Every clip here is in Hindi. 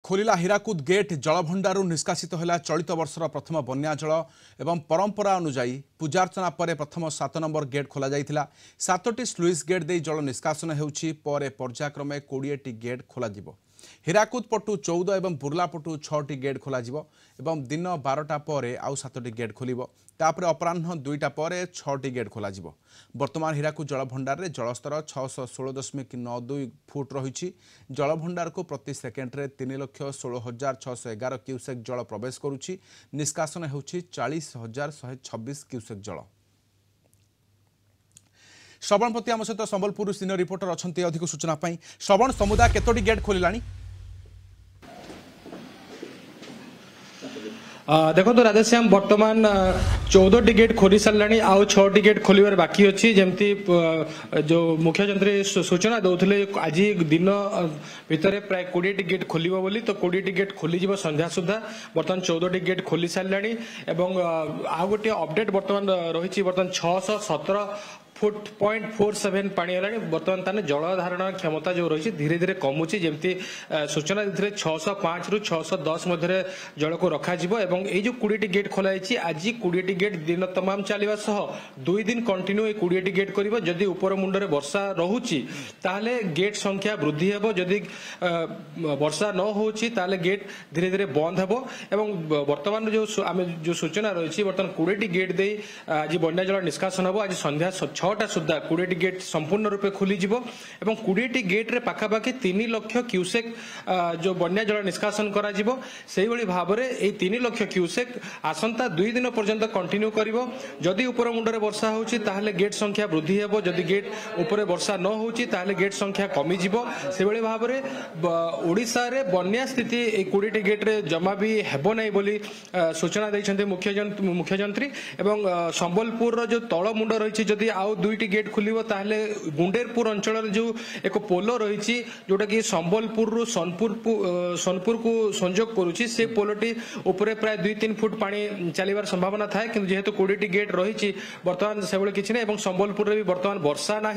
खोलिला हीराकुद गेट जलभंडारू निष्कासित होला चलित वर्षर प्रथम बन्या जल एवं परंपरा अनुजाई पूजार्चना पर प्रथम 7 नंबर गेट खोल जाइथिला। 7टी स्लुइस गेट दे जल निष्कासन हेउछि पर पर्यायक्रमे 20टी गेट खोल जिवो। हीराकुद पटु 14 एवं बुर्ला पटु 6टी गेट खोल जिवो एवं दिन 12टा पर आउ 7टी गेट खोलिबो। तापर अपराह्न 2टा पर 6टी गेट खोल जिवो। वर्तमान हीराकुद जलभंडार रे जलस्तर 616.92 फुट रही। जलभंडार को प्रति सेकेंड रे 3,16,611 क्यूसेक जल प्रवेश करुछि। निष्कासन हेउछि 40,126 क्यूसेक जल। श्रवण प्रति आम सहित संबलपुर सीनियर रिपोर्टर अच्छा अधिक सूचना श्रवण समुदाय केतोटी गेट खोलिलानी? देखो तो राधेश्याम वर्तमान 14टी गेट खोली सारे आउ 6टी गेट खोलिबार बाकी अच्छी जमती जो मुख्यमंत्री सूचना दौले आज दिन भितर प्राय 20टी गेट खोल बोली तो 20टी गेट खोली संध्या सुधा बर्तमान 14टी गेट खोली सारे आउ गोटे अपडेट बर्तमान रही बर्तमान 617 फुट 0.47 पानी है बर्तमान ताने जल धारण क्षमता जो रही धीरे धीरे कमुची जमती सूचना दी 605 रु 610 मध्य जल को रखा एवं ये जो 20टी गेट खोलाई आज 20टी गेट दिन तमाम चलवा सह 2 दिन कंटिन्यू 20टी गेट कर जदि उपर मुंडे वर्षा रोचे ताहले गेट संख्या वृद्धि हेबो जदि वर्षा न होची ताहले गेट धीरे धीरे बंद हेबो एवं वर्तमान जो आम जो सूचना रही बर्तमान 20टी गेट दे आज बन्या जल निष्कासन हेबो। आज संध्या 6टा सुधा 20टी गेट संपूर्ण रूपे खोली एवं 20टी गेट रे पाखापाखि 3 लाख क्यूसेक जो बन्या जल निष्कासन करा भाव में ये 3 लाख क्यूसेक आसंता 2 दिन पर्यंत कंटिन्यू करिवो। जदि ऊपर मुंडरे वर्षा होची ताहले गेट संख्या वृद्धि हेबो जदि गेट ऊपर वर्षा न होची ताहले गेट संख्या कमी जिवो। से भली भाव में ओडिशा रे बन्या स्थिति 20टी गेट रे जमा भी हेबो नै बोली सूचना दैछन्ते मुख्यमंत्री एवं संबलपुर जो तळ मुंड रही जदि आउ 2टी गेट खुलिबो ताहले गुंडेरपुर अंचल जो एक पोलो रही जोटा कि संबलपुर रु सोनपुर को संजोग करुछि से पोलोटी ऊपर प्राय 2-3 फुट पानी चलिबार संभावना थाए कि जेहेतु 20टी गेट रही बर्तमान से भाई किसी ना संबलपुर भी बर्तमान वर्षा ना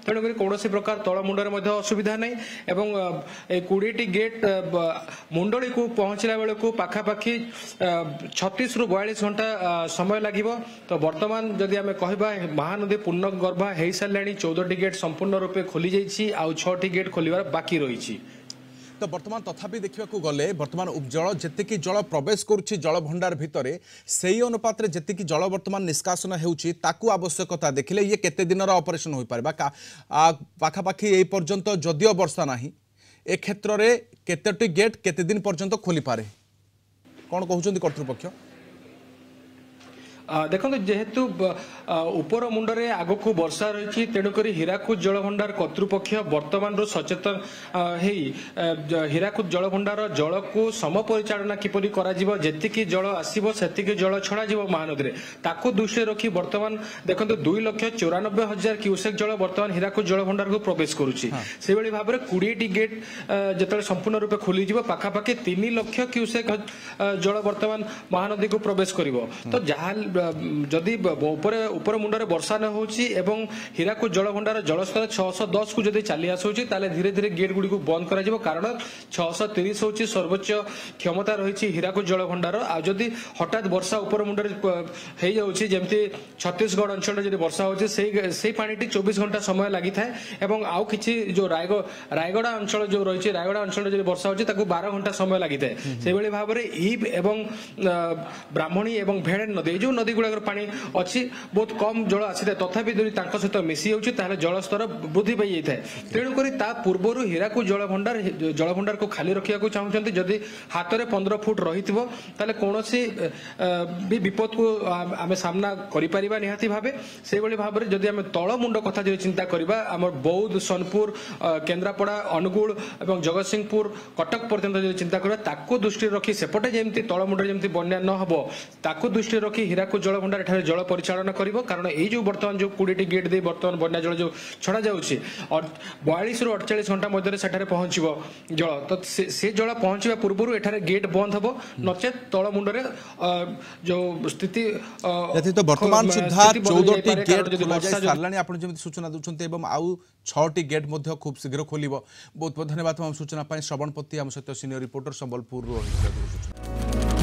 तेणुक कौन प्रकार तल मुंडे असुविधा नहीं एवं 20टी गेट मुंडली को पहुंचला बेल को पाखापाखि 36 रु 42 घंटा समय लगे। तो बर्तमान जदि आम कहबा महानदी पूर्ण गर्भा हो सारे 14टी गेट संपूर्ण रूपे खोली जाइए आउ 6टी गेट खोलिबार बाकी रही। तो बर्तमान तथापि देखा गले बर्तमान जल जी जल प्रवेश करुच्ची जल भंडार भितर से अनुपात में जी जल बर्तमान निष्कासन होउची ताकू आवश्यकता देखिले ये केते दिन ऑपरेशन हो पारे पाखापाखि ए पर्यंत जदियो वर्षा ना ए क्षेत्र में केतोटी गेट केते दिन पर्यंत खोली पारे कौन कहते कर्तृपक्ष? देखो जेहेतु ऊपर मुंडरे आग को वर्षा रही तेणुक हीराकुद जलभंडार कर्तृपक्ष वर्तमान सचेतन हीराकुद जलभंडार जल को समपरिचालना किपरि करा जीवो जेतिकी जल आसीबो सेतिकी जल छड़ा जीवो महानदी रे ताको दृष्टि रखी वर्तमान देखो 2,94,000 क्यूसेक जल वर्तमान हीराकुद जलभंडार को प्रवेश करुछि। से भली भाबरे 20टी गेट जतले संपूर्ण रूपे खोली जीवो पाखापाखि 3 लाख क्यूसेक जल वर्तमान महानदी को प्रवेश करिवो। तो जहां जदि ऊपर मुंडे वर्षा न होची एवं हीराकुद जलभंडार जलस्तर 610 को जदि चली आसुची ताले धीरे धीरे गेट गुडी को बंद करा जिवो कारण 630 होची सर्वोच्च क्षमता रही हीराकुद जलभंडार। आ जदि हठात वर्षा ऊपर मुंडे हे जाउची जेमती छत्तीसगढ़ अंचल जदि वर्षा होची से पानीटी 24 घंटा समय लागि थाए एवं आउ किछि जो रायगड़ा अंचल जो रही रायगड़ा अंचल जदि वर्षा होची ताकू 12 घंटा समय लागि थाए। से भली भाव में ईब एवं ब्राह्मणी एवं भेड़ नदी जो नदी गुड़ाक पानी अच्छी बहुत कम जल आसी था तथापि यदि सहित मिसी जाए जलस्तर वृद्धि पाई जाए तेणुक पूर्वर हीराकुद जलभंडार को खाली रखा चाहते जदि हाथ में 15 फुट रही कौन भी विपद को आम सामना कर निहाती भाव से भाव में जदि आम तल मुंड कथा जो चिंता करवा आम बौद्ध सोनपुर केन्द्रापड़ा अनुगुल और जगतसिंहपुर कटक पर्यंत जो चिंता करवा ताको दृष्टि रखी सेपटे जमी तल मुंड जमी बन्या न हो ताको दृष्टि रखी हीराकुद हिराकूद जलभंडार एठारे जल परिचालन करिवो कारण एई जो वर्तमान जो 20 गेट दे वर्तमान बन्या जल जो छड़ा जाउछि और 42 रु 48 घंटा मध्य सेठारे पहुंचीबो जल तो से जल पहुंचीबा पूर्वरु एठारे गेट बंद हबो नचेत तळ मुंडरे जो स्थिति तो वर्तमान सुधा 14टी गेट खोला जाय सारलानी आपण जेमि सूचना दउछन्ते एवं आउ 6टी गेट मध्ये खूब शीघ्र खोलिबो बहुत बहुत धन्यवाद हम सूचना पाई श्रवणपति हम सहित सीनियर रिपोर्टर संबलपुर रो